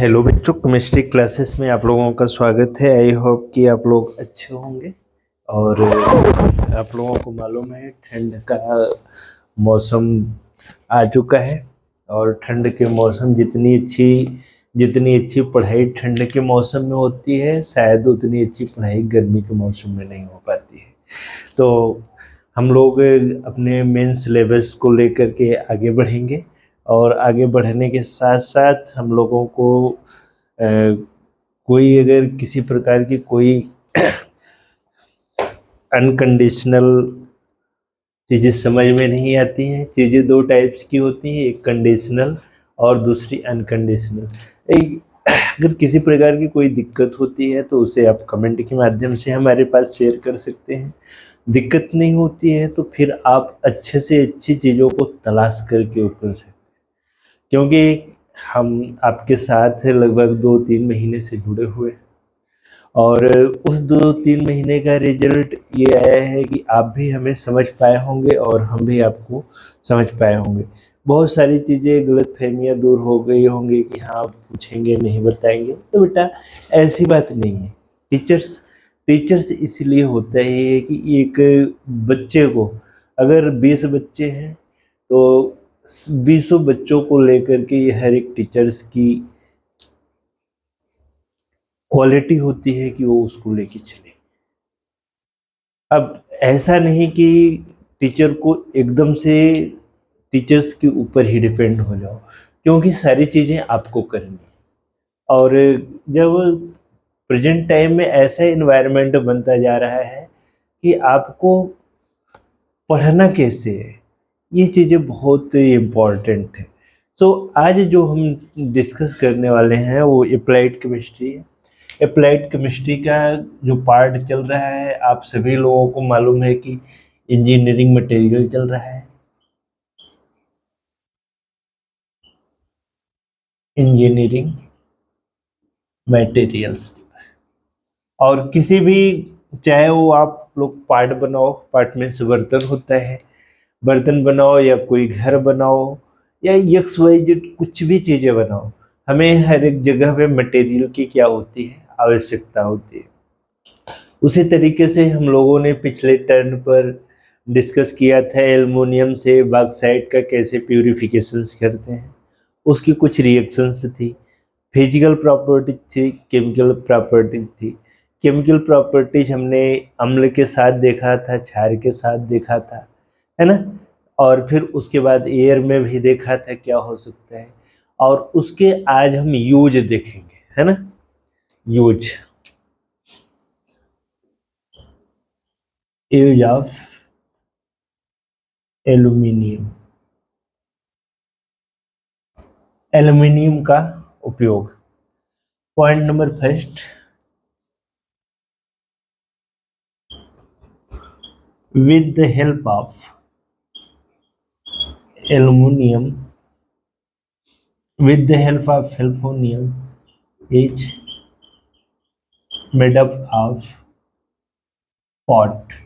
Hello बच्चों, chemistry classes में आप लोगों का स्वागत है। आई होप कि आप लोग अच्छे होंगे। और आप लोगों को मालूम है ठंड का मौसम आ चुका है। और ठंड के मौसम जितनी अच्छी पढ़ाई ठंड के मौसम में होती है, शायद उतनी अच्छी पढ़ाई गर्मी के मौसम में नहीं हो पाती है। तो हम लोग अपने मेन सिलेबस को लेकर के आगे बढ़ेंगे। और आगे बढ़ने के साथ साथ हम लोगों को कोई अगर किसी प्रकार की कोई अनकंडीशनल चीज़ें समझ में नहीं आती हैं। चीज़ें दो टाइप्स की होती हैं, एक कंडीशनल और दूसरी अनकंडीशनल। अगर किसी प्रकार की कोई दिक्कत होती है तो उसे आप कमेंट के माध्यम से हमारे पास शेयर कर सकते हैं। दिक्कत नहीं होती है तो फिर आप अच्छे से अच्छी चीज़ों को तलाश करके ऊपर से, क्योंकि हम आपके साथ लगभग 2-3 महीने से जुड़े हुए हैं। और उस 2-3 महीने का रिजल्ट ये आया है कि आप भी हमें समझ पाए होंगे और हम भी आपको समझ पाए होंगे। बहुत सारी चीज़ें गलतफहमियां दूर हो गई होंगी कि हाँ पूछेंगे नहीं बताएंगे, तो बेटा ऐसी बात नहीं है। टीचर्स इसलिए होता है कि एक बच्चे को, अगर 20 बच्चे हैं तो 20 बच्चों को लेकर के ये हर एक टीचर्स की क्वालिटी होती है कि वो उसको लेके चले। अब ऐसा नहीं कि टीचर को एकदम से टीचर्स के ऊपर ही डिपेंड हो जाओ, क्योंकि सारी चीज़ें आपको करनी। और जब प्रेजेंट टाइम में ऐसा इन्वायरमेंट बनता जा रहा है कि आपको पढ़ना कैसे है, ये चीज़ें बहुत इम्पॉर्टेंट है। सो आज जो हम डिस्कस करने वाले हैं वो अप्लाइड केमिस्ट्री है। अप्लाइड केमिस्ट्री का जो पार्ट चल रहा है, आप सभी लोगों को मालूम है कि इंजीनियरिंग मटेरियल चल रहा है। इंजीनियरिंग मटेरियल्स, और किसी भी, चाहे वो आप लोग पार्ट बनाओ, पार्ट में से बर्तन होता है, बर्तन बनाओ या कोई घर बनाओ या एक्स वाई जेड कुछ भी चीज़ें बनाओ, हमें हर एक जगह पे मटेरियल की क्या होती है, आवश्यकता होती है। उसी तरीके से हम लोगों ने पिछले टर्न पर डिस्कस किया था एल्युमिनियम से बॉक्साइट का कैसे प्यूरिफिकेशंस करते हैं। उसकी कुछ रिएक्शंस थी, फिजिकल प्रॉपर्टी थी, केमिकल प्रॉपर्टी थी। केमिकल प्रॉपर्टीज हमने अम्ल के साथ देखा था, क्षार के साथ देखा था, है ना। और फिर उसके बाद एयर में भी देखा था क्या हो सकता है। और उसके आज हम यूज देखेंगे, है ना। Use use of aluminium, aluminium का उपयोग। Point number first, with the help of aluminum, with the help of aluminum is made up of pot,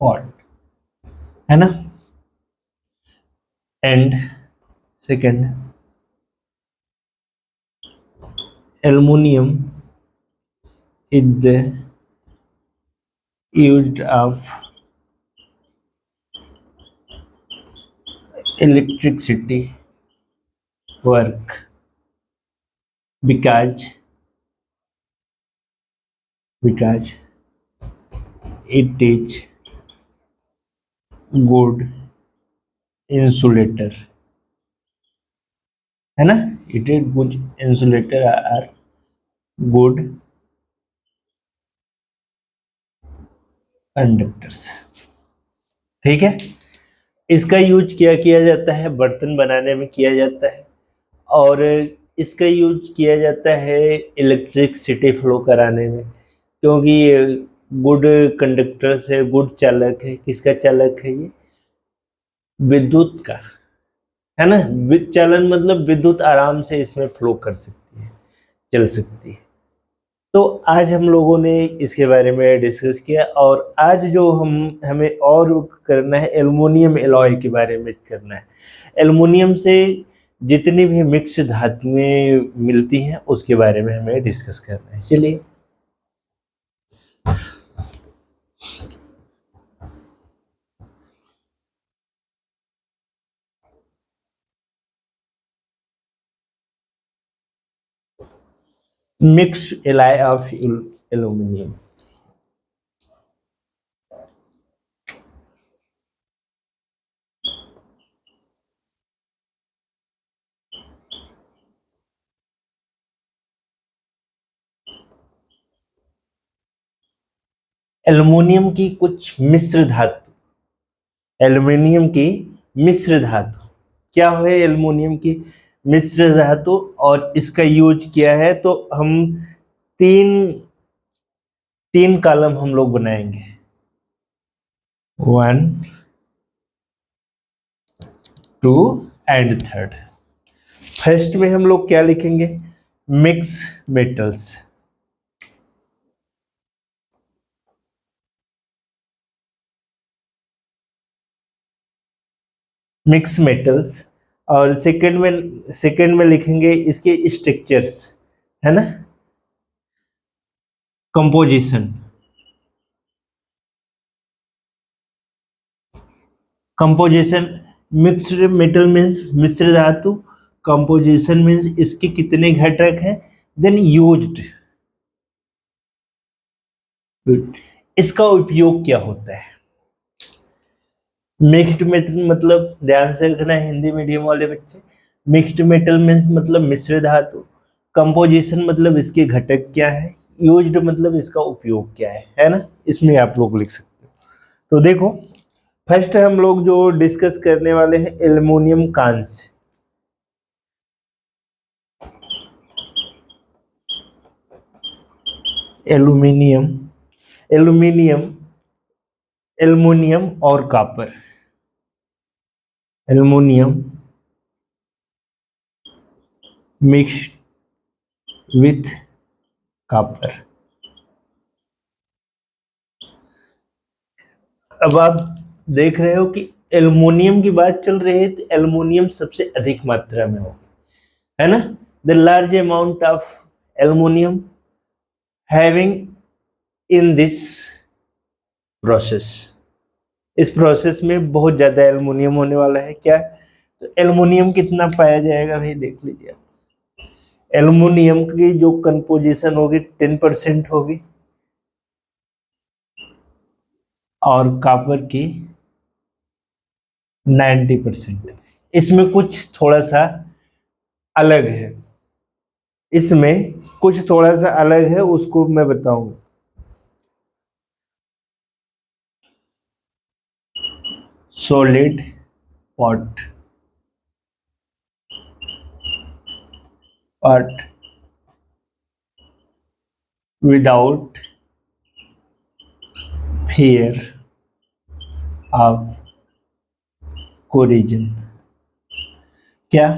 pot, है ना। And second, aluminum is the used of electricity work because it is good insulator, है ना। it is good insulator or good conductors, ठीक है। इसका use क्या किया जाता है, बर्तन बनाने में किया जाता है। और इसका यूज किया जाता है इलेक्ट्रिसिटी फ्लो कराने में, क्योंकि ये गुड कंडक्टर से, गुड चालक है। किसका चालक है ये, विद्युत का, है ना। चालन मतलब विद्युत आराम से इसमें फ्लो कर सकती है, चल सकती है। तो आज हम लोगों ने इसके बारे में डिस्कस किया, और आज जो हमें और करना है, एल्युमिनियम एलॉय के बारे में करना है। एल्युमिनियम से जितनी भी मिक्स धातुएं मिलती हैं उसके बारे में हमें डिस्कस करना है। चलिए, mix alloy of aluminium. Aluminium की कुछ मिश्र धातु, एल्युमिनियम की मिश्र धातु क्या है? एल्युमिनियम की मिश्र धातु, और इसका यूज किया है तो हम तीन तीन कॉलम हम लोग बनाएंगे, 1, 2 एंड 3। फर्स्ट में हम लोग क्या लिखेंगे? Mix metals. Mix metals. और सेकंड में लिखेंगे इसके स्ट्रक्चर्स, है ना, composition. Composition, mixed metal means मिश्र धातु, कंपोजिशन मीन्स इसके कितने घटक हैं, देन यूज्ड, इसका उपयोग क्या होता है। मिक्स्ड मेटल मतलब, ध्यान से रखना हिंदी मीडियम वाले बच्चे, मिक्स्ड मेटल मीन्स मतलब मिश्र धातु, कंपोजिशन मतलब इसके घटक क्या है, यूज्ड मतलब इसका उपयोग क्या है ना, इसमें आप लोग लिख सकते हो। तो देखो, फर्स्ट हम लोग जो डिस्कस करने वाले हैं एल्युमिनियम कांस्य। एल्युमिनियम एल्युमिनियम एल्युमिनियम और copper. Aluminium mixed with copper. अब आप देख रहे हो कि एल्युमिनियम की बात चल रही है, तो एल्युमिनियम सबसे अधिक मात्रा में हो, है ना। The large amount of aluminium having in this process. इस प्रोसेस में बहुत ज्यादा एल्युमिनियम होने वाला है। क्या? तो एल्युमिनियम कितना पाया जाएगा भाई, देख लीजिए। एल्युमिनियम की जो कंपोजिशन होगी 10% होगी, और कॉपर की 90%। इसमें कुछ थोड़ा सा अलग है, इसमें कुछ थोड़ा सा अलग है, उसको मैं बताऊंगा। Solid pot without fear of corrosion। क्या?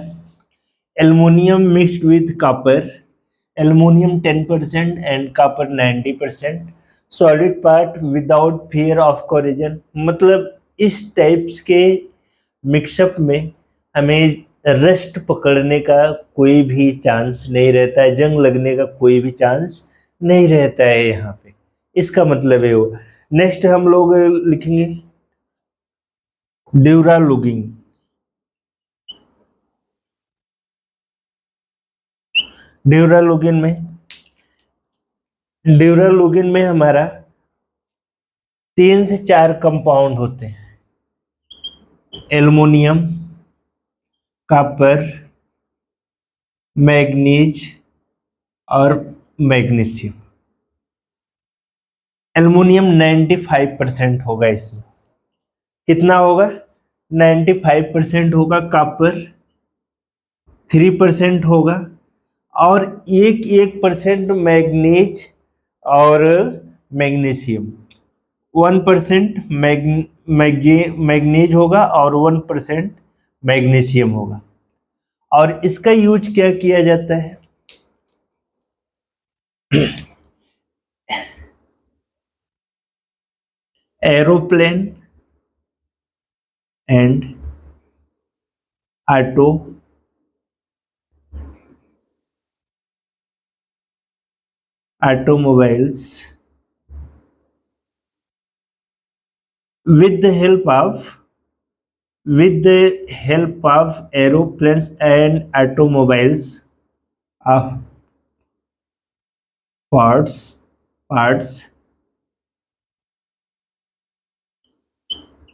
Aluminium mixed with copper, aluminium 10% and copper 90%, solid part without fear of corrosion. मतलब इस टाइप्स के मिक्सअप में हमें रस्ट पकड़ने का कोई भी चांस नहीं रहता है, जंग लगने का कोई भी चांस नहीं रहता है यहाँ पे, इसका मतलब है वो। नेक्स्ट हम लोग लिखेंगे ड्यूरालुगिन। ड्यूरालुगिन में हमारा 3 से 4 कंपाउंड होते हैं, एल्युमिनियम, कॉपर, मैग्नीज और मैग्नीशियम। एल्युमिनियम 95% होगा इसमें। कितना होगा? 95% होगा। कॉपर 3% होगा, और 1% मैग्नीज और मैग्नीशियम। 1% मैग्नीज होगा और 1% मैग्नीशियम होगा। और इसका यूज क्या किया जाता है? Aeroplane and automobiles with the help of aeroplanes and automobiles of parts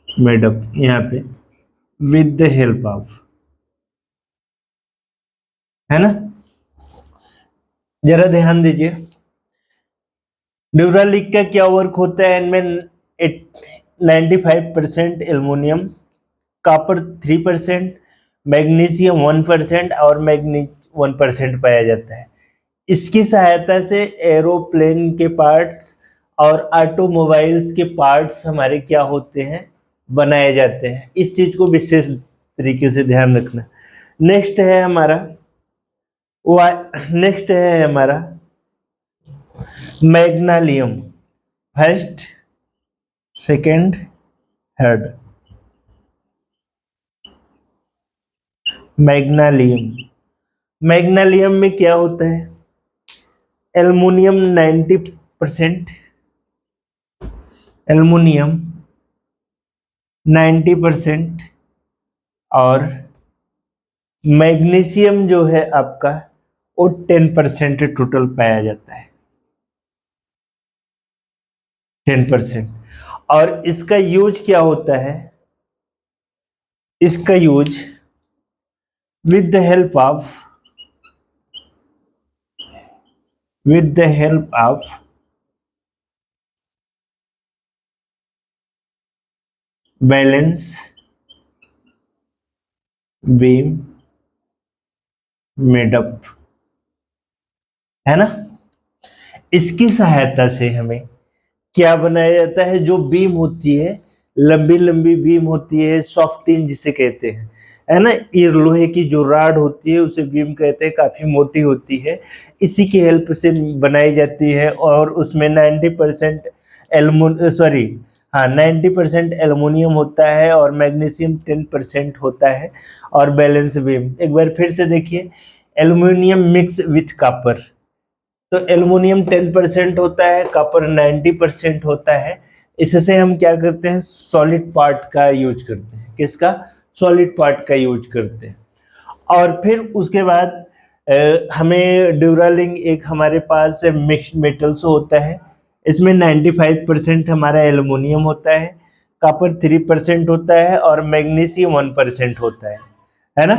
made up, यहाँ पे with the help of, है ना। जरा ध्यान दीजिए, ड्यूरालिक का क्या वर्क होता है, इनमें 95% एल्युमिनियम, कॉपर 3%, मैग्नीशियम 1% और मैग्नीज 1% पाया जाता है। इसकी सहायता से एरोप्लेन के पार्ट्स और ऑटोमोबाइल्स के पार्ट्स हमारे क्या होते हैं, बनाए जाते हैं। इस चीज को विशेष तरीके से ध्यान रखना। नेक्स्ट है हमारा magnesium, first second third. Magnesium में क्या होता है, एल्युमिनियम 90%, एल्युमिनियम 90% और मैग्नीशियम जो है आपका वो 10% टोटल पाया जाता है, 10%। और इसका यूज क्या होता है, इसका use with the help of balance beam made up, है ना। इसकी सहायता से हमें क्या बनाया जाता है, जो बीम होती है, लंबी लंबी बीम होती है, सॉफ्टिन जिसे कहते हैं, है ना। ये लोहे की जो राड होती है उसे बीम कहते हैं, काफी मोटी होती है, इसी की हेल्प से बनाई जाती है। और उसमें 90% 90% एल्युमिनियम होता है और मैग्नीशियम 10% होता है। और बैलेंस बीम, एक बार फिर से देखिए, एल्युमिनियम मिक्स विथ कॉपर, तो एल्युमिनियम 10% होता है, कॉपर 90% होता है। इससे हम क्या करते हैं, सॉलिड पार्ट का यूज करते हैं। किसका, सॉलिड पार्ट का यूज करते हैं। और फिर उसके बाद हमें ड्यूरालिंक एक हमारे पास मिक्स्ड मेटल्स होता है, इसमें 95% हमारा एल्युमिनियम होता है, कॉपर 3% होता है और मैग्नीशियम 1% होता है ना।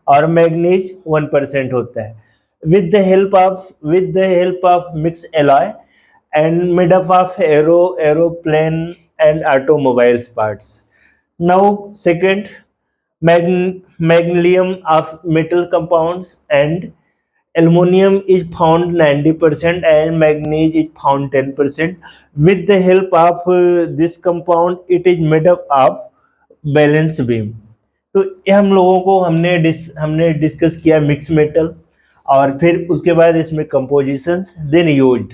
और मैग्नीज 1% होता है। with the help of mixed alloy and made up of aeroplane and automobiles parts. Now second, magnesium of metal compounds and aluminum is found 90% and manganese is found 10%. With the help of this compound it is made up of balance beam. तो ये हम लोगों को हमने discuss किया mix metal, और फिर उसके बाद इसमें कंपोजिशंस, देन यूज्ड।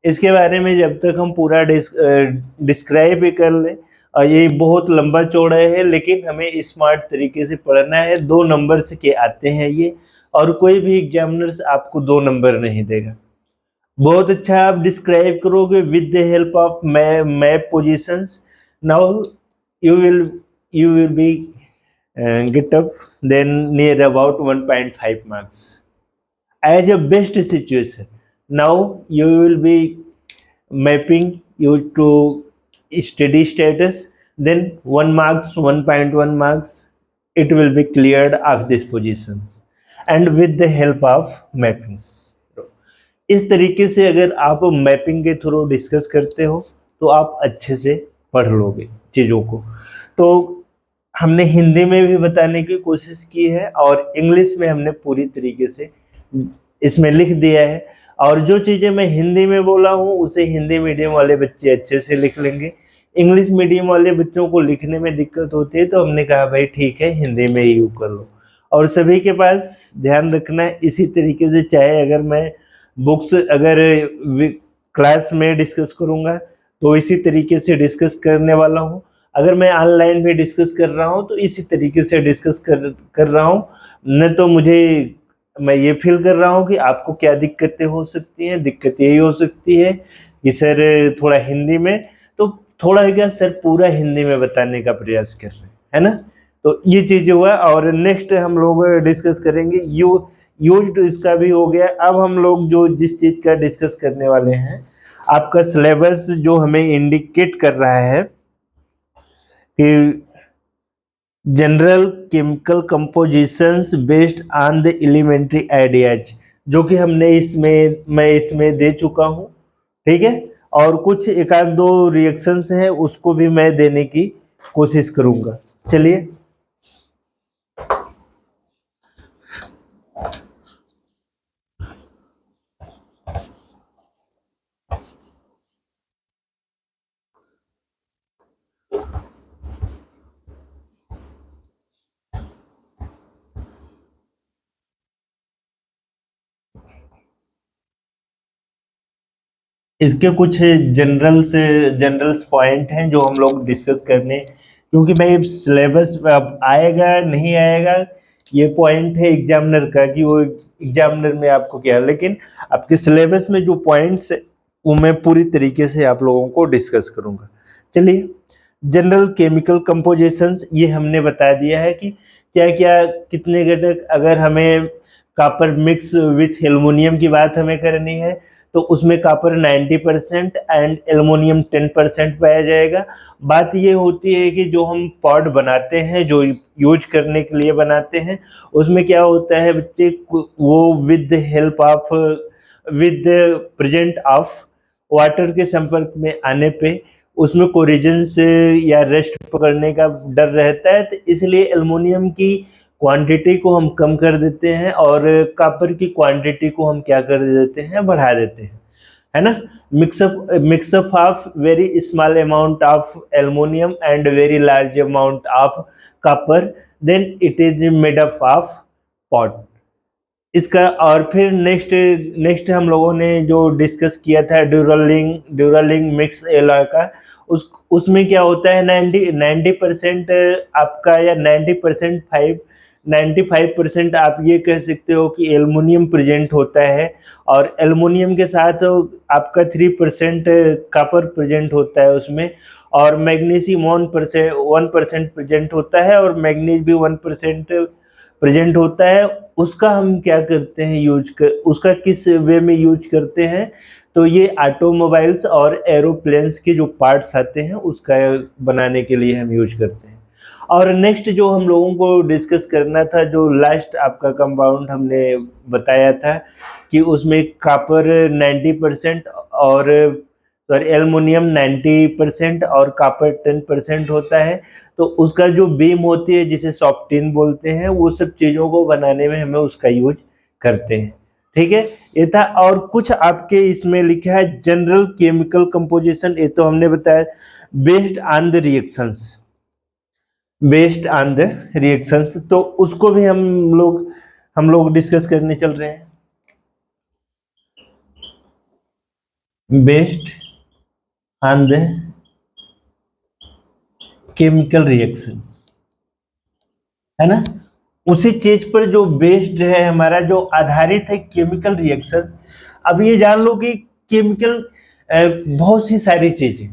इसके बारे में जब तक हम पूरा डिस्क्राइब भी कर ले, और ये बहुत लंबा चौड़ा है, लेकिन हमें स्मार्ट तरीके से पढ़ना है। 2 नंबर के आते हैं ये, और कोई भी एग्जामिनर्स आपको 2 नंबर नहीं देगा। बहुत अच्छा आप डिस्क्राइब करोगे with the help of map positions. Now you will be get up then near about 1.5 marks as a best situation. Now you will be mapping you to steady status, then 1 marks, 1.1 marks, it will be cleared of these positions and with the help of mappings. इस तरीके से अगर आप mapping के through discuss करते हो तो आप अच्छे से पढ़ लोगे चीज़ों को। तो हमने हिंदी में भी बताने की कोशिश की है और इंग्लिश में हमने पूरी तरीके से इसमें लिख दिया है। और जो चीज़ें मैं हिंदी में बोला हूँ उसे हिंदी मीडियम वाले बच्चे अच्छे से लिख लेंगे। इंग्लिश मीडियम वाले बच्चों को लिखने में दिक्कत होती है, तो हमने कहा भाई ठीक है हिंदी में ही कर लो। और सभी के पास ध्यान रखना है इसी तरीके से, चाहे अगर मैं बुक्स अगर क्लास में डिस्कस करूँगा तो इसी तरीके से डिस्कस करने वाला हूँ। अगर मैं ऑनलाइन भी डिस्कस कर रहा हूँ तो इसी तरीके से डिस्कस कर रहा हूँ। न तो मैं ये फील कर रहा हूँ कि आपको क्या दिक्कतें हो सकती हैं। दिक्कत यही हो सकती है कि सर थोड़ा हिंदी में, तो थोड़ा क्या सर पूरा हिंदी में बताने का प्रयास कर रहे हैं, है ना। तो ये चीज हुआ। और नेक्स्ट हम लोग डिस्कस करेंगे यूज तो इसका भी हो गया। अब हम लोग जो जिस चीज का डिस्कस करने वाले हैं, आपका सिलेबस जो हमें इंडिकेट कर रहा है कि general chemical compositions based on the elementary ideas, जो कि मैं इसमें दे चुका हूं, ठीक है। और कुछ एक आध दो रिएक्शंस हैं, उसको भी मैं देने की कोशिश करूंगा। चलिए, इसके कुछ जनरल्स पॉइंट हैं जो हम लोग डिस्कस करने, क्योंकि भाई सिलेबस अब आएगा नहीं आएगा ये पॉइंट है एग्जामिनर का, कि वो एग्जामिनर में आपको क्या, लेकिन आपके सिलेबस में जो पॉइंट्स वो मैं पूरी तरीके से आप लोगों को डिस्कस करूंगा। चलिए, जनरल केमिकल कंपोजिशंस ये हमने बता दिया है कि क्या क्या कितने घटक, अगर हमें कॉपर मिक्स विथ एल्युमिनियम की बात हमें करनी है तो उसमें कॉपर 90% एंड एल्युमिनियम 10% पाया जाएगा। बात ये होती है कि जो हम पॉड बनाते हैं, जो यूज करने के लिए बनाते हैं, उसमें क्या होता है बच्चे, वो विद प्रेजेंट ऑफ वाटर के संपर्क में आने पे उसमें कोरिजन से या रेस्ट पकड़ने का डर रहता है, तो इसलिए एल्युमिनियम की क्वांटिटी को हम कम कर देते हैं और कॉपर की क्वांटिटी को हम क्या कर देते हैं, बढ़ा देते हैं, है ना। Mix up of very small amount of aluminium and very large amount of copper, then it is made up of pot. इसका और फिर नेक्स्ट हम लोगों ने जो डिस्कस किया था ड्यूरालिंग मिक्स एलॉय का, उसमें क्या होता है, 90% आपका, या 95% आप ये कह सकते हो कि एल्युमिनियम प्रेजेंट होता है, और एल्युमिनियम के साथ आपका 3% कॉपर प्रेजेंट होता है उसमें, और मैग्नीशियम 1% प्रेजेंट होता है, और मैग्नीज भी 1% प्रेजेंट होता है। उसका हम क्या करते हैं, उसका किस वे में यूज करते हैं, तो ये ऑटोमोबाइल्स और एरोप्लेन्स के जो पार्ट्स आते हैं उसका बनाने के लिए हम यूज करते हैं। और नेक्स्ट जो हम लोगों को डिस्कस करना था, जो लास्ट आपका कंपाउंड हमने बताया था कि उसमें कॉपर 90% और एल्युमिनियम 90% और कॉपर 10% होता है। तो उसका जो बीम होती है जिसे सॉफ्ट टिन बोलते हैं, वो सब चीज़ों को बनाने में हमें उसका यूज करते हैं, ठीक है। ये था। और कुछ आपके इसमें लिखा है जनरल केमिकल कंपोजिशन, ये तो हमने बताया बेस्ड ऑन द रिएक्शंस, तो उसको भी हम लोग डिस्कस करने चल रहे हैं। Based on the chemical reaction, है ना, उसी चीज पर जो बेस्ड है हमारा, जो आधारित है केमिकल रिएक्शन। अब ये जान लो कि केमिकल बहुत सी सारी चीजें,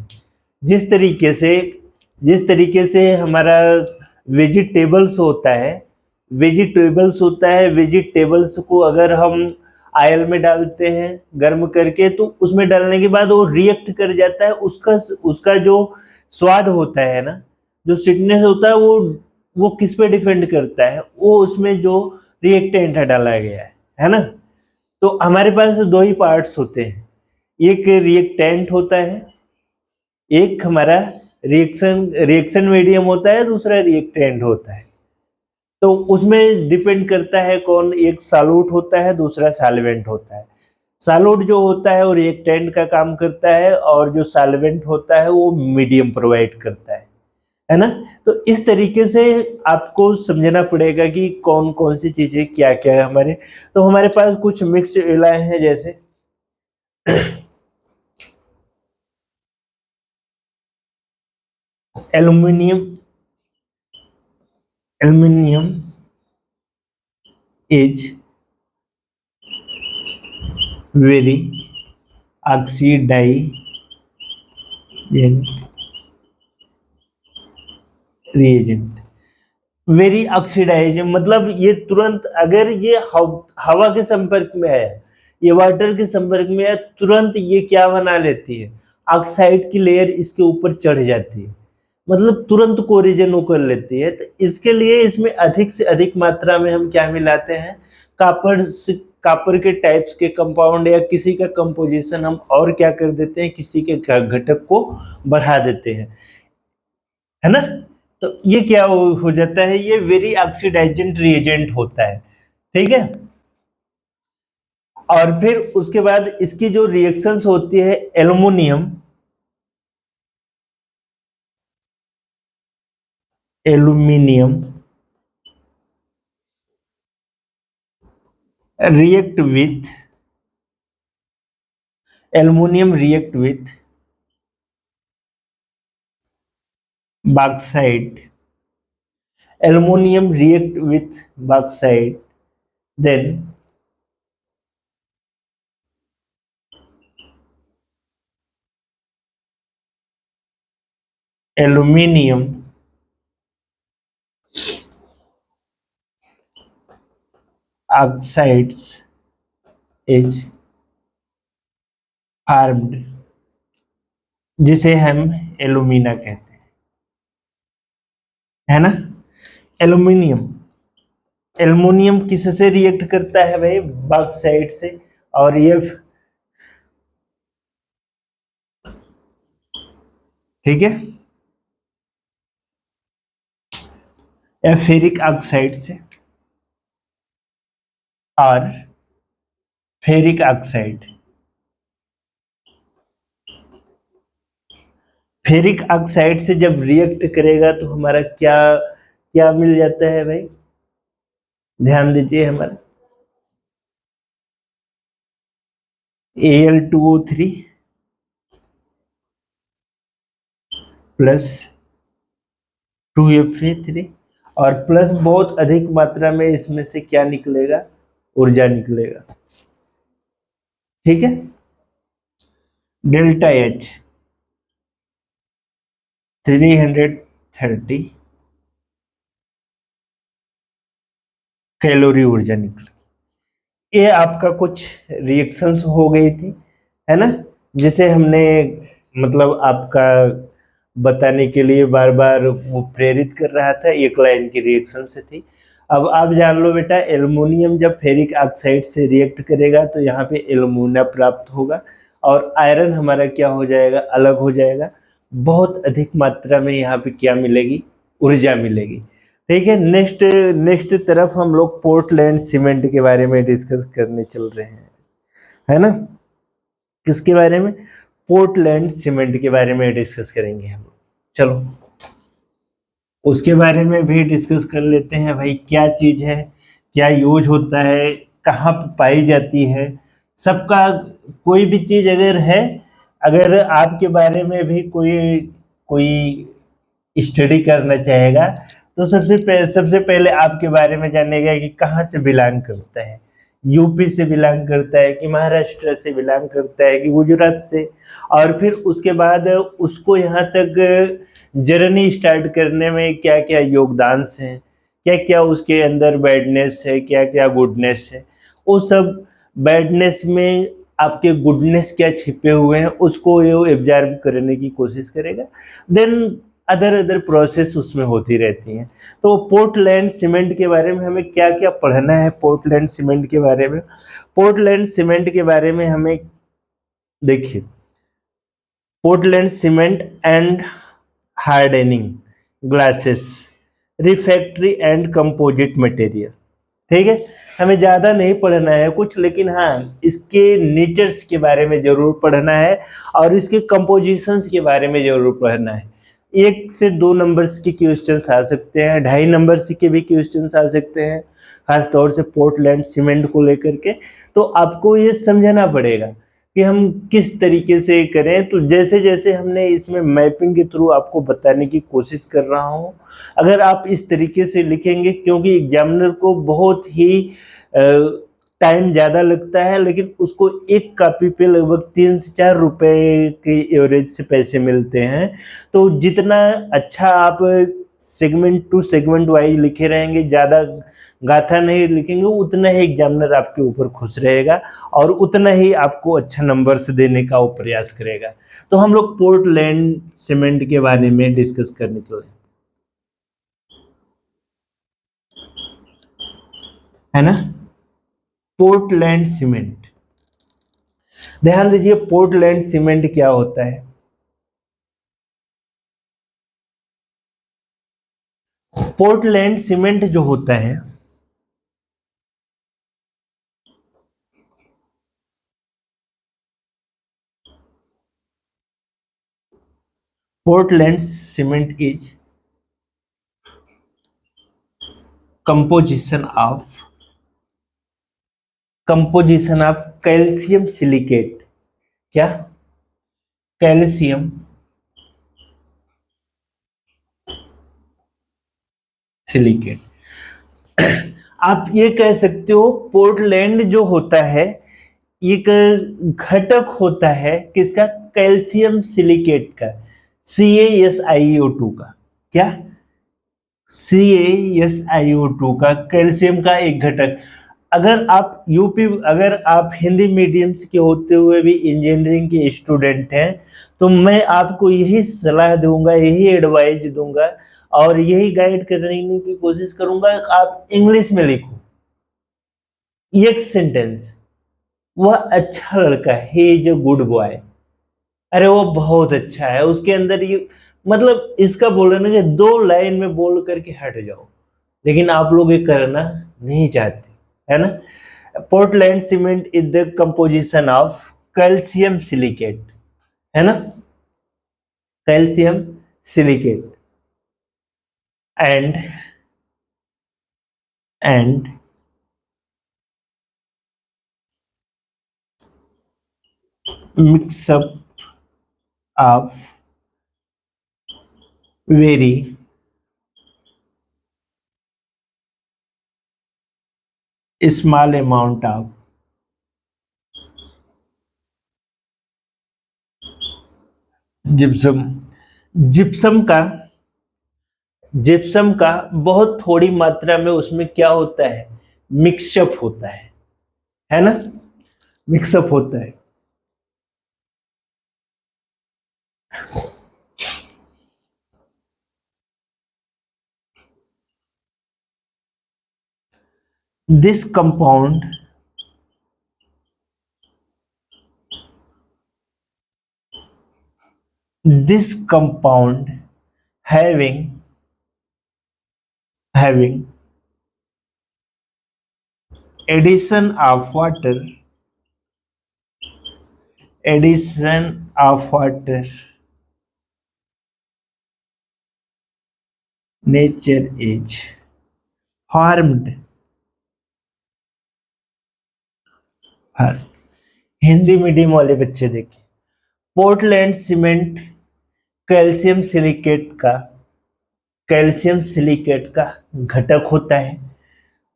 जिस तरीके से हमारा वेजिटेबल्स को अगर हम ऑयल में डालते हैं गर्म करके, तो उसमें डालने के बाद वो रिएक्ट कर जाता है, उसका जो स्वाद होता है ना, जो स्वीटनेस होता है, वो किस पे डिपेंड करता है, वो उसमें जो रिएक्टेंट डाला गया है ना। तो हमारे पास दो ही पार्ट्स होते हैं, एक रिएक्टेंट होता है, एक हमारा रिएक्शन मीडियम होता है, दूसरा रिएक्टेंट होता है। तो उसमें डिपेंड करता है कौन, एक सॉल्यूट होता है, दूसरा सॉल्वेंट होता है। सॉल्यूट जो होता है वो रिएक्टेंट का काम करता है, और जो सॉल्वेंट होता है वो मीडियम प्रोवाइड करता है ना। तो इस तरीके से आपको समझना पड़ेगा कि कौन कौन सी चीजें क्या क्या है हमारे। तो हमारे पास कुछ मिक्स्ड एलाय हैं, जैसे aluminium is very oxidizing reagent. Very oxidizing मतलब ये तुरंत अगर ये हवा के संपर्क में आया, ये वाटर के संपर्क में आया, तुरंत ये क्या बना लेती है, ऑक्साइड की लेयर इसके ऊपर चढ़ जाती है, मतलब तुरंत कोरिजन कर लेती है। तो इसके लिए इसमें अधिक से अधिक मात्रा में हम क्या मिलाते हैं, कापर के टाइप्स के कंपाउंड या किसी का कंपोजिशन हम और क्या कर देते हैं, किसी के घटक को बढ़ा देते हैं, है ना। तो ये क्या हो जाता है, ये वेरी ऑक्सीडाइजेंट रिएजेंट होता है, ठीक है। और फिर उसके बाद इसकी जो रिएक्शंस होती है, aluminium react with bauxite, then aluminium oxides is formed, जिसे हम एलुमिना कहते हैं, है ना। एल्युमिनियम किससे रिएक्ट करता है भाई, बॉक्साइट से, और ये ठीक है, या फेरिक ऑक्साइड से, और फेरिक ऑक्साइड से जब रिएक्ट करेगा तो हमारा क्या क्या मिल जाता है भाई, ध्यान दीजिए, हमारा Al2O3 प्लस 2Fa3, और प्लस बहुत अधिक मात्रा में इसमें से क्या निकलेगा, ऊर्जा निकलेगा, ठीक है। डेल्टा H 330 कैलोरी ऊर्जा निकल। ये आपका कुछ रिएक्शंस हो गई थी, है ना, जिसे हमने मतलब आपका बताने के लिए बार बार वो प्रेरित कर रहा था, एक लाइन की रिएक्शन से थी। अब आप जान लो बेटा, एल्युमिनियम जब फेरिक ऑक्साइड से रिएक्ट करेगा तो यहाँ पे एल्युमिना प्राप्त होगा, और आयरन हमारा क्या हो जाएगा, अलग हो जाएगा। बहुत अधिक मात्रा में यहाँ पे क्या मिलेगी, ऊर्जा मिलेगी, ठीक है। नेक्स्ट तरफ हम लोग पोर्टलैंड सीमेंट के बारे में डिस्कस करने चल रहे हैं, है ना। किसके बारे में, पोर्टलैंड सीमेंट के बारे में डिस्कस करेंगे हम। चलो उसके बारे में भी डिस्कस कर लेते हैं भाई, क्या चीज है, क्या यूज होता है, कहाँ पाई जाती है, सबका कोई भी चीज अगर है, अगर आपके बारे में भी कोई स्टडी करना चाहेगा तो सबसे पहले आपके बारे में जानेगा कि कहाँ से बिलोंग करता है, यूपी से बिलोंग करता है कि महाराष्ट्र से बिलोंग करता है कि गुजरात से, और फिर उसके बाद उसको यहाँ तक जर्नी स्टार्ट करने में क्या क्या योगदान है, क्या क्या उसके अंदर बैडनेस है, क्या क्या गुडनेस है, वो सब बैडनेस में आपके गुडनेस क्या छिपे हुए हैं उसको ये एब्जॉर्ब करने की कोशिश करेगा। देन अदर प्रोसेस उसमें होती रहती हैं। तो पोर्टलैंड सीमेंट के बारे में हमें क्या क्या पढ़ना है, पोर्टलैंड सीमेंट के बारे में, पोर्टलैंड सीमेंट के बारे में हमें देखिए, Portland cement and hardening glasses, refractory and composite material, ठीक है। हमें ज़्यादा नहीं पढ़ना है कुछ, लेकिन हाँ इसके नेचर्स के बारे में ज़रूर पढ़ना है और इसके कंपोजिशंस के बारे में ज़रूर पढ़ना है। 1 से 2 नंबर्स के क्वेश्चंस आ सकते हैं, 2.5 नंबर्स के भी क्वेश्चंस आ सकते हैं, खास तौर से पोर्टलैंड सीमेंट को लेकर के। तो आपको ये समझना पड़ेगा कि हम किस तरीके से करें। तो जैसे जैसे हमने इसमें मैपिंग के थ्रू आपको बताने की कोशिश कर रहा हूं, अगर आप इस तरीके से लिखेंगे, क्योंकि एग्जामिनर को बहुत ही टाइम ज़्यादा लगता है, लेकिन उसको एक कॉपी पे लगभग 3 से 4 रुपए के एवरेज से पैसे मिलते हैं। तो जितना अच्छा आप सेगमेंट टू सेगमेंट वाइज लिखे रहेंगे, ज़्यादा गाथा नहीं लिखेंगे, उतना ही एग्जामिनर आपके ऊपर खुश रहेगा और उतना ही आपको अच्छा नंबर्स देने का वो प्रयास करेगा। तो हम लोग पोर्टलैंड सीमेंट के बारे में डिस्कस करने चले, है ना। पोर्टलैंड सीमेंट, ध्यान दीजिए पोर्टलैंड सीमेंट क्या होता है। पोर्टलैंड सीमेंट जो होता है, Portland cement is composition of calcium silicate, क्या, कैल्शियम सिलिकेट। आप ये कह सकते हो पोर्टलैंड जो होता है एक घटक होता है किसका, कैल्शियम सिलिकेट का, CaSiO2 का, क्या, CaSiO2 का, कैल्शियम का एक घटक। अगर आप हिंदी मीडियम के होते हुए भी इंजीनियरिंग के स्टूडेंट हैं, तो मैं आपको यही सलाह दूंगा, यही एडवाइस दूंगा और यही गाइड करने की कोशिश करूंगा, आप इंग्लिश में लिखो एक सेंटेंस, वह अच्छा लड़का है, he is a good boy. अरे वो बहुत अच्छा है, उसके अंदर ये, मतलब इसका बोले ना कि 2 लाइन में बोल करके हट जाओ, लेकिन आप लोग ये करना नहीं चाहते, है ना। Portland cement is the composition of calcium silicate, है ना, calcium silicate and mix up of very small amount of gypsum. Gypsum का जिप्सम का बहुत थोड़ी मात्रा में उसमें क्या होता है, मिक्सअप होता है ना, मिक्सअप होता है। This compound this compound having addition of water nature is formed। हाँ, हिंदी मीडियम वाले बच्चे देखिए, पोर्टलैंड सीमेंट कैल्शियम सिलिकेट का घटक होता है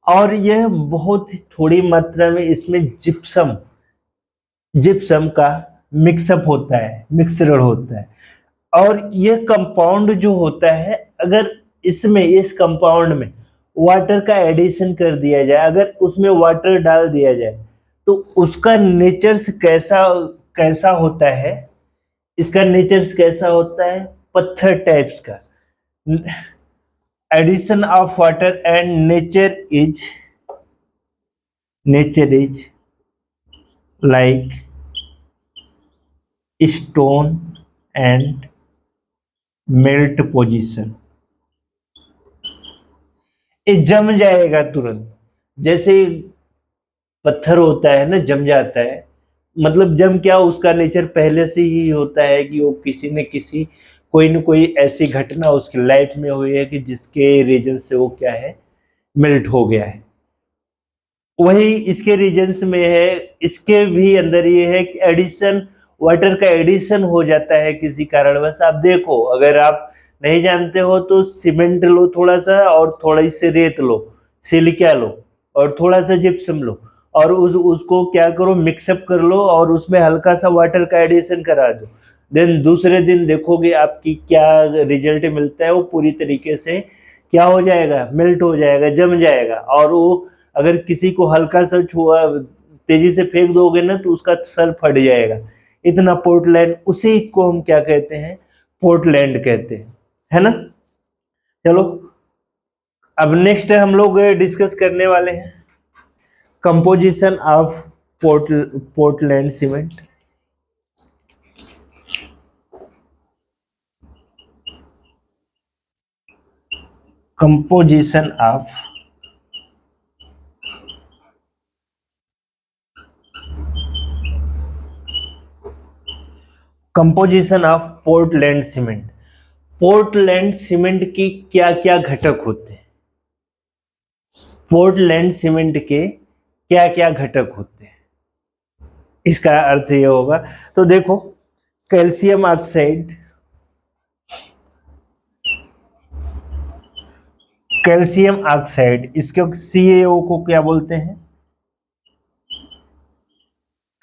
और यह बहुत थोड़ी मात्रा में इसमें जिप्सम का मिक्सअप होता है, मिक्सचर होता है। और यह कंपाउंड जो होता है, अगर इसमें इस कंपाउंड में वाटर का एडिशन कर दिया जाए, अगर उसमें वाटर डाल दिया जाए, तो उसका नेचर्स कैसा कैसा होता है, इसका नेचर्स कैसा होता है, पत्थर टाइप्स का। Addition of water and nature is like stone and melt position. ये जम जाएगा तुरंत, जैसे पत्थर होता है ना, जम जाता है, मतलब जम क्या, उसका नेचर पहले से ही होता है कि वो किसी न किसी कोई न कोई ऐसी घटना उसकी लाइफ में हुई है कि जिसके रीजन से वो क्या है, मेल्ट हो गया है। वही इसके रीजन्स में है, इसके भी अंदर ये है कि एडिशन, वाटर का एडिशन हो जाता है किसी कारणवश। आप देखो, अगर आप नहीं जानते हो तो सीमेंट लो थोड़ा सा, और थोड़ी सी रेत लो, सिलिका लो, और थोड़ा सा जिप्सम लो, और उसको क्या करो, मिक्सअप कर लो, और उसमें हल्का सा वाटर का एडिशन करा दो। देन दूसरे दिन देखोगे आपकी क्या रिजल्ट मिलता है, वो पूरी तरीके से क्या हो जाएगा, मेल्ट हो जाएगा, जम जाएगा। और वो अगर किसी को हल्का सा छुआ, तेजी से फेंक दोगे ना, तो उसका सर फट जाएगा। इतना पोर्टलैंड, उसी को हम क्या कहते हैं, पोर्टलैंड कहते हैं, है ना। चलो, अब नेक्स्ट हम लोग डिस्कस करने वाले हैं composition of Portland cement. Composition of Portland cement. Portland cement की क्या क्या घटक होते हैं, पोर्टलैंड सीमेंट के क्या क्या घटक होते हैं, इसका अर्थ ये होगा। तो देखो, कैल्शियम ऑक्साइड, कैल्शियम ऑक्साइड, इसके CaO को क्या बोलते हैं,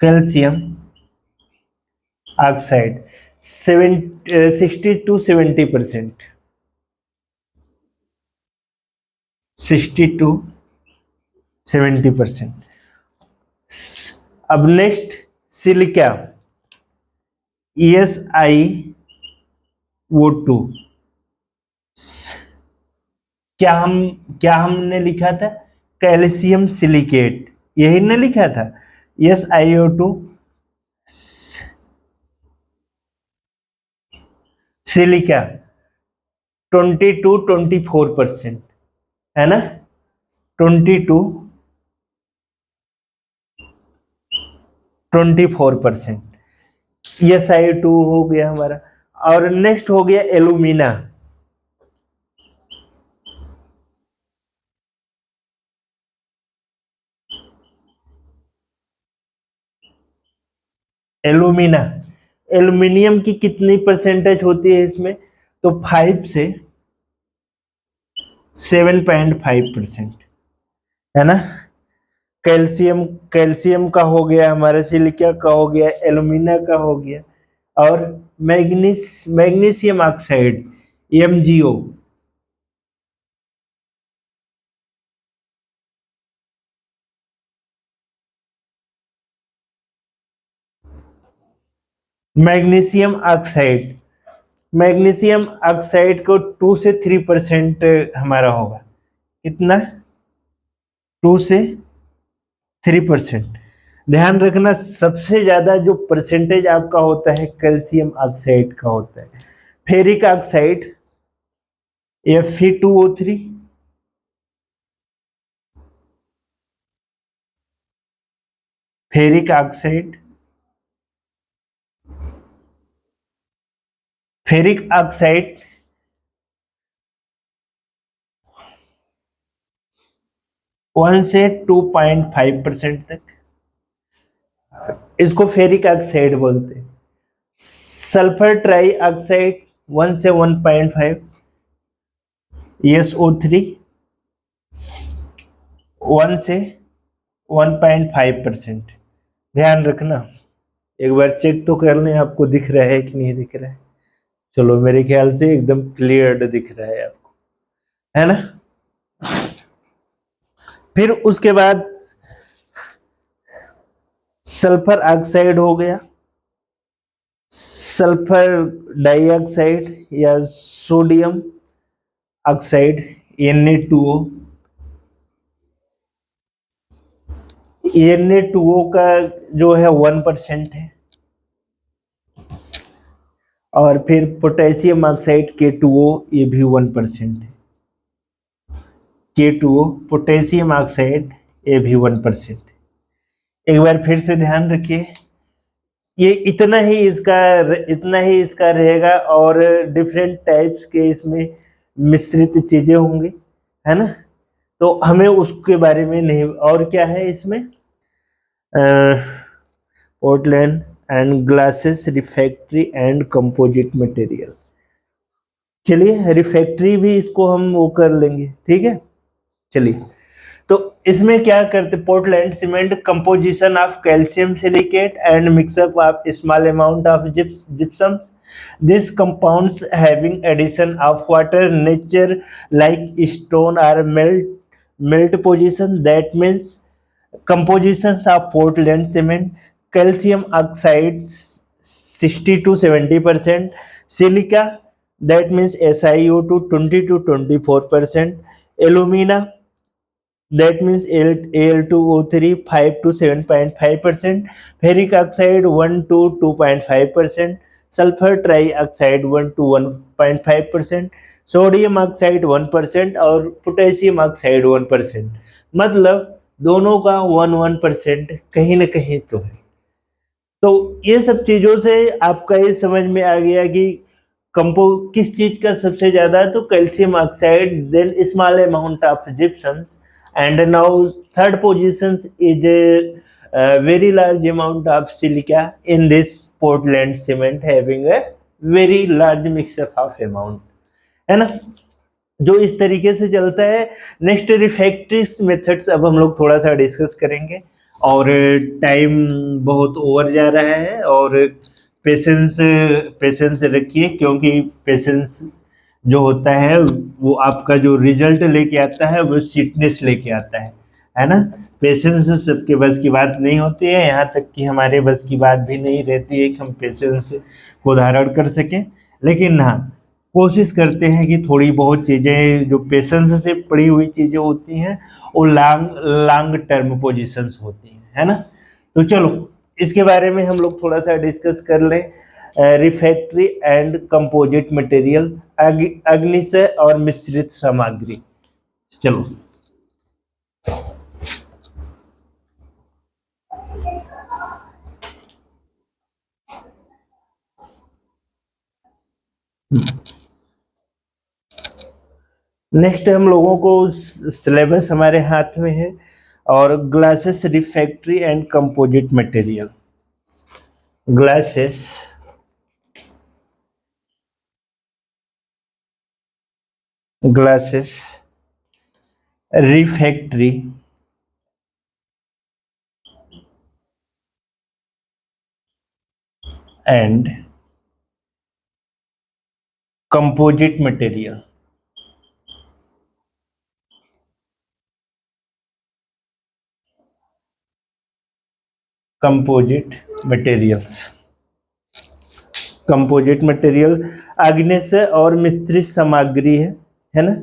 कैल्शियम ऑक्साइड। 60 to 70%, 60 to 70%। अब नेक्स्ट सिलिका, SiO2। क्या हमने लिखा था, कैल्शियम सिलिकेट, यही ने लिखा था, SiO2 सिलिका 20 to 24%, है ना, 20 to 24%। SiO2 हो गया हमारा। और नेक्स्ट हो गया एलुमिना, एलुमिना, एल्यूमिनियम की कितनी परसेंटेज होती है इसमें, तो 5 से 7.5%, है ना। कैल्शियम का हो गया हमारा, सिलिका का हो गया, एल्यूमिना का हो गया, और magnesium oxide, MgO, magnesium oxide, magnesium oxide को 2 से 3% हमारा होगा, कितना, 2 से 3%। ध्यान रखना, सबसे ज्यादा जो परसेंटेज आपका होता है कैल्शियम ऑक्साइड का होता है। Ferric oxide, Fe2O3, ferric oxide, ferric oxide 1 से 2.5% तक, इसको फेरिक ऑक्साइड बोलते हैं। सल्फर ट्राई ऑक्साइड 1 से 1.5, SO3 1 से 1.5%। ध्यान रखना, एक बार चेक तो कर लें आपको दिख रहा है कि नहीं दिख रहा है। चलो, मेरे ख्याल से एकदम क्लियर दिख रहा है आपको, है ना। फिर उसके बाद सल्फर ऑक्साइड हो गया, सल्फर डाइऑक्साइड या सोडियम ऑक्साइड, Na2O। Na2O का जो है 1% है। और फिर पोटेशियम ऑक्साइड K2O, ये भी 1% है। K2O पोटेशियम ऑक्साइड, ये भी 1%। एक बार फिर से ध्यान रखिए, ये इतना ही इसका रहेगा, और डिफरेंट टाइप्स के इसमें मिश्रित चीजें होंगी, है ना। तो हमें उसके बारे में नहीं। और क्या है इसमें, Portland and glasses, refractory and composite material. चलिए रिफैक्ट्री भी इसको हम वो कर लेंगे, ठीक है। चलिए, तो इसमें क्या करते, Portland cement composition of calcium silicate and mixup of small amount of gypsums, this compounds having addition of water nature like stone are melt position, that means compositions of Portland cement, calcium oxide 60 to 70%, silica that means SiO2 20 to 24%, alumina that means Al2O3 5 to 7.5%, ferric oxide 1 to 2.5%, sulfur trioxide 1 to 1.5%, sodium oxide 1% और potassium oxide 1%। मतलब दोनों का 1% कहीं ना कहीं तो है। तो ये सब चीजों से आपका ये समझ में आ गया कि कंपो किस चीज का सबसे ज्यादा है, तो calcium oxide, then small amount of gypsums, and now third position is very large amount of silica in this Portland cement having a very large mixer of amount, है ना, जो इस तरीके से चलता है। नेक्स्ट रिफैक्ट्रीज मेथड्स अब हम लोग थोड़ा सा डिस्कस करेंगे, और टाइम बहुत ओवर जा रहा है, और पेशेंस पेशेंस रखिए, क्योंकि पेशेंस जो होता है वो आपका जो रिजल्ट लेके आता है वो स्वीटनेस लेके आता है ना। पेशेंस सबके बस की बात नहीं होती है, यहाँ तक कि हमारे बस की बात भी नहीं रहती है कि हम पेशेंस को धारण कर सकें, लेकिन हाँ कोशिश करते हैं कि थोड़ी बहुत चीज़ें जो पेशेंस से पड़ी हुई चीज़ें होती हैं वो लॉन्ग लॉन्ग टर्म पोजीशंस होती हैं, है ना। तो चलो इसके बारे में हम लोग थोड़ा सा डिस्कस कर लें। रिफैक्ट्री एंड कंपोजिट मटेरियल, अग्निशय और मिश्रित सामग्री। चलो नेक्स्ट हम लोगों को सिलेबस हमारे हाथ में है, और glasses, refractory and composite material. Glasses, glasses, refractory and composite material. Composite materials, composite material आग्नेय और मिश्रित सामग्री है ना।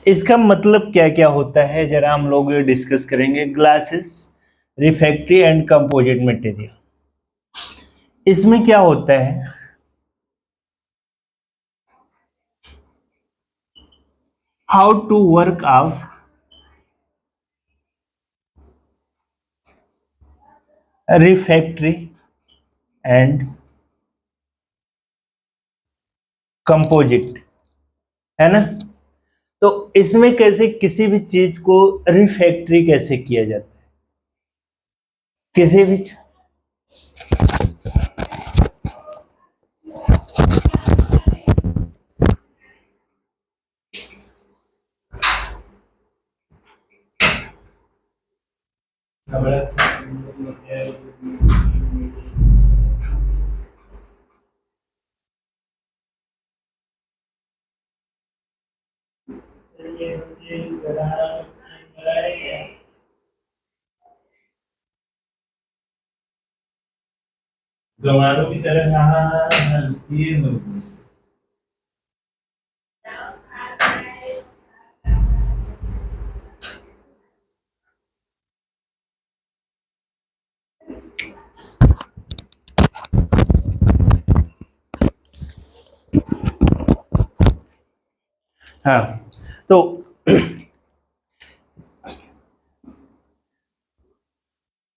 इसका मतलब क्या क्या होता है जरा हम लोग डिस्कस करेंगे। Glasses, refractory and composite material, इसमें क्या होता है, how to work of refractory and composite, है ना। तो इसमें कैसे किसी भी चीज को रिफैक्ट्री कैसे किया जाता है, किसी भी गवारों की तरह हंसती है। हाँ, तो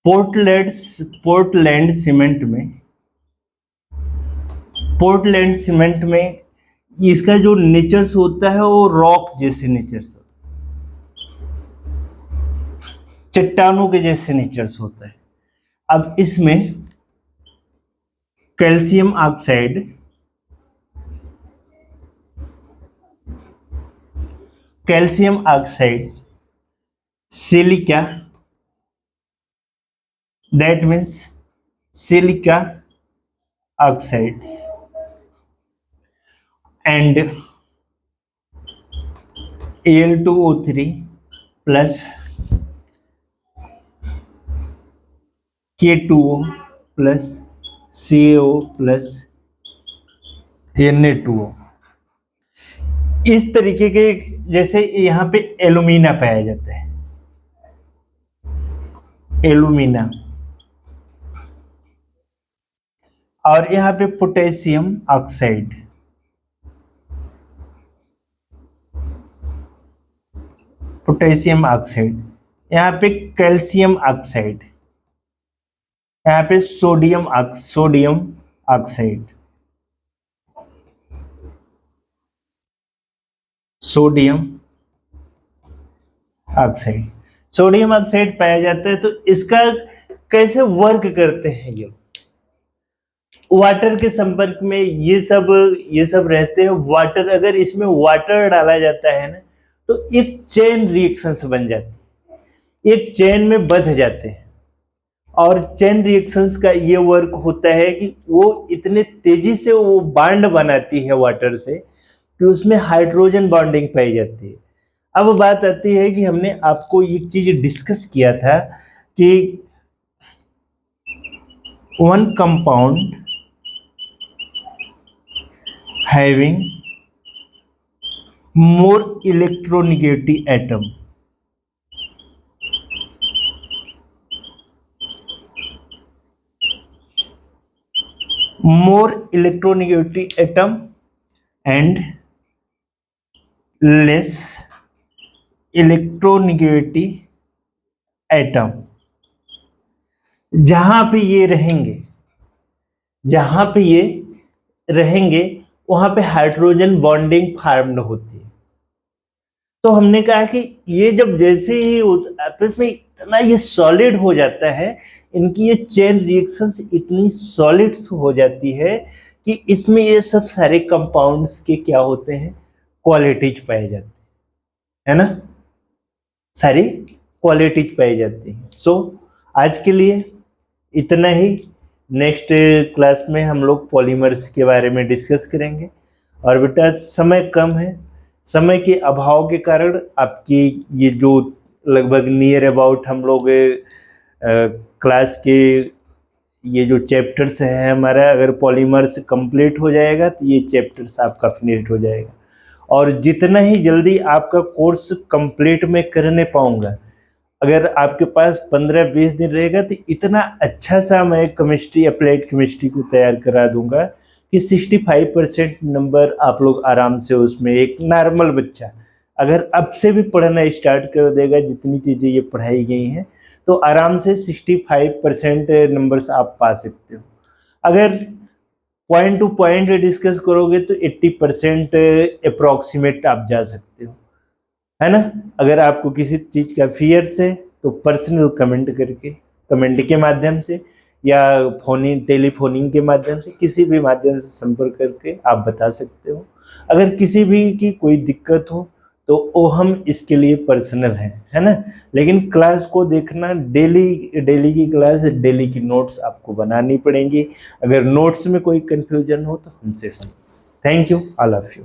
पोर्टलैंड सीमेंट में इसका जो नेचर्स होता है वो रॉक जैसे नेचर्स, चट्टानों के जैसे नेचर्स होता है। अब इसमें calcium oxide, silica, that means silica oxides and Al2O3 plus K2O plus CaO plus Na2O। इस तरीके के, जैसे यहाँ पे एलुमिना पाया जाता है, एलुमिना, और यहाँ पे पोटेशियम ऑक्साइड, यहाँ पे कैल्शियम ऑक्साइड, यहाँ पे सोडियम ऑक्साइड, सोडियम ऑक्साइड पाया जाता है। तो इसका कैसे वर्क करते हैं, ये वाटर के संपर्क में ये सब रहते हैं। वाटर, अगर इसमें वाटर डाला जाता है ना तो एक चेन रिएक्शंस बन जाती है, एक चेन में बंध जाते हैं। और चेन रिएक्शंस का ये वर्क होता है कि वो इतने तेजी से वो बॉन्ड बनाती है वाटर से कि उसमें हाइड्रोजन बॉन्डिंग पाई जाती है। अब बात आती है कि हमने आपको एक चीज डिस्कस किया था कि one compound having more electronegative atom, and less electronegative atom। जहां पे ये रहेंगे वहां पे हाइड्रोजन बॉन्डिंग फार्म्ड होती है। तो हमने कहा कि ये जब जैसे ही आपस में इतना ये सॉलिड हो जाता है, इनकी ये चेन रिएक्शंस इतनी सॉलिड हो जाती है कि इसमें ये सब सारे कंपाउंड्स के क्या होते हैं, क्वालिटीज पाए जाते हैं, है ना, सारी क्वालिटीज पाई जाती हैं। सो आज के लिए इतना ही। नेक्स्ट क्लास में हम लोग पॉलीमर्स के बारे में डिस्कस करेंगे। और बेटा समय कम है, समय के अभाव के कारण आपकी ये जो लगभग नियर अबाउट हम लोग क्लास के ये जो चैप्टर्स है हमारा, अगर पॉलीमर्स कंप्लीट हो जाएगा तो ये चैप्टर्स आपका फिनिश हो जाएगा। और जितना ही जल्दी आपका कोर्स कंप्लीट में करने पाऊंगा, अगर आपके पास 15-20 दिन रहेगा तो इतना अच्छा सा मैं केमिस्ट्री, अप्लाइड केमिस्ट्री को तैयार करा दूंगा कि 65% नंबर आप लोग आराम से उसमें, एक नॉर्मल बच्चा अगर अब से भी पढ़ना स्टार्ट कर देगा, जितनी चीज़ें ये पढ़ाई गई हैं, तो आराम से 65% नंबर्स आप पा सकते हो। अगर पॉइंट टू पॉइंट डिस्कस करोगे तो 80% अप्रॉक्सीमेट आप जा सकते हो, है ना। अगर आपको किसी चीज का फियर्स है तो पर्सनल कमेंट के माध्यम से या टेलीफोनिंग के माध्यम से, किसी भी माध्यम से संपर्क करके आप बता सकते हो। अगर किसी भी की कोई दिक्कत हो तो वो हम इसके लिए पर्सनल हैं, है ना। लेकिन क्लास को देखना, डेली की क्लास, डेली की नोट्स आपको बनानी पड़ेंगी। अगर नोट्स में कोई कंफ्यूजन हो तो हमसे संपर्क। Thank you, all of you.